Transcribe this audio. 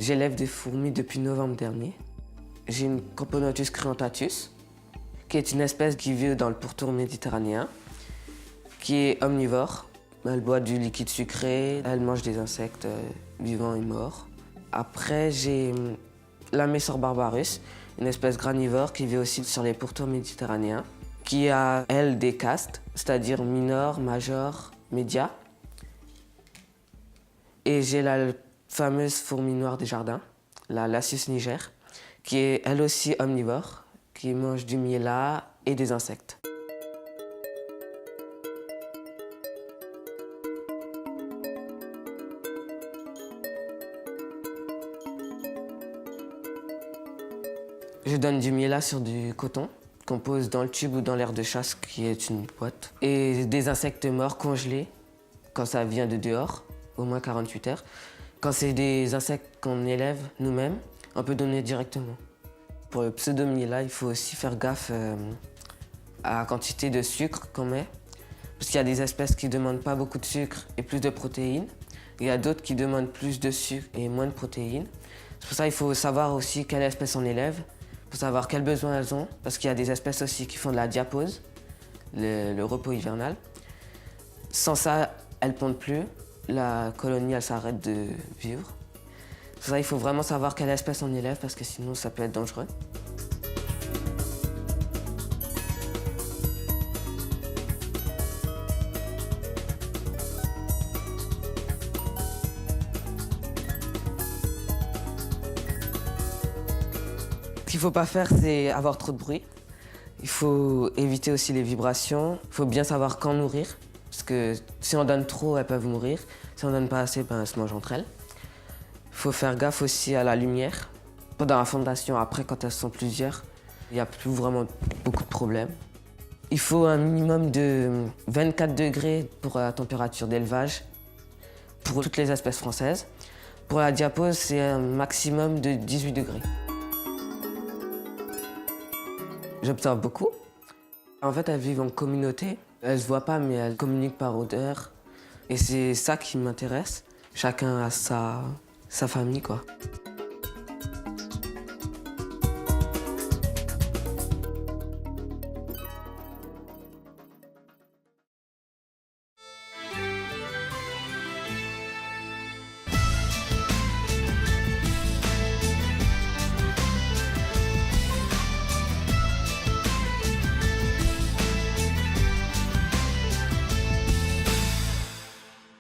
J'élève des fourmis depuis novembre dernier. J'ai une Camponotus cruentatus, qui est une espèce qui vit dans le pourtour méditerranéen, qui est omnivore. Elle boit du liquide sucré, elle mange des insectes vivants et morts. Après, j'ai la Messor barbarus, une espèce granivore qui vit aussi sur les pourtours méditerranéens, qui a, elle, des castes, c'est-à-dire minor, major, média. Et j'ai la fameuse fourmi noire des jardins, la Lasius niger, qui est elle aussi omnivore, qui mange du miella et des insectes. Je donne du miella sur du coton, qu'on pose dans le tube ou dans l'aire de chasse, qui est une boîte. Et des insectes morts congelés, quand ça vient de dehors, au moins 48 heures. Quand c'est des insectes qu'on élève nous-mêmes, on peut donner directement. Pour le pseudo-miella, il faut aussi faire gaffe à la quantité de sucre qu'on met. Parce qu'il y a des espèces qui ne demandent pas beaucoup de sucre et plus de protéines. Il y a d'autres qui demandent plus de sucre et moins de protéines. C'est pour ça qu'il faut savoir aussi quelle espèce on élève, pour savoir quels besoins elles ont. Parce qu'il y a des espèces aussi qui font de la diapause, le repos hivernal. Sans ça, elles ne pondent plus. La colonie, elle s'arrête de vivre. C'est pour ça qu'il faut vraiment savoir quelle espèce on élève, parce que sinon, ça peut être dangereux. Ce qu'il ne faut pas faire, c'est avoir trop de bruit. Il faut éviter aussi les vibrations. Il faut bien savoir quand nourrir, parce que si on donne trop, elles peuvent mourir. Si on donne pas assez, elles se mangent entre elles. Il faut faire gaffe aussi à la lumière. Pendant la fondation, après, quand elles sont plusieurs, il n'y a plus vraiment beaucoup de problèmes. Il faut un minimum de 24 degrés pour la température d'élevage, pour toutes les espèces françaises. Pour la diapause, c'est un maximum de 18 degrés. J'observe beaucoup. En fait, elles vivent en communauté. Elles ne se voient pas, mais elles communiquent par odeur. Et c'est ça qui m'intéresse. Chacun a sa famille, quoi.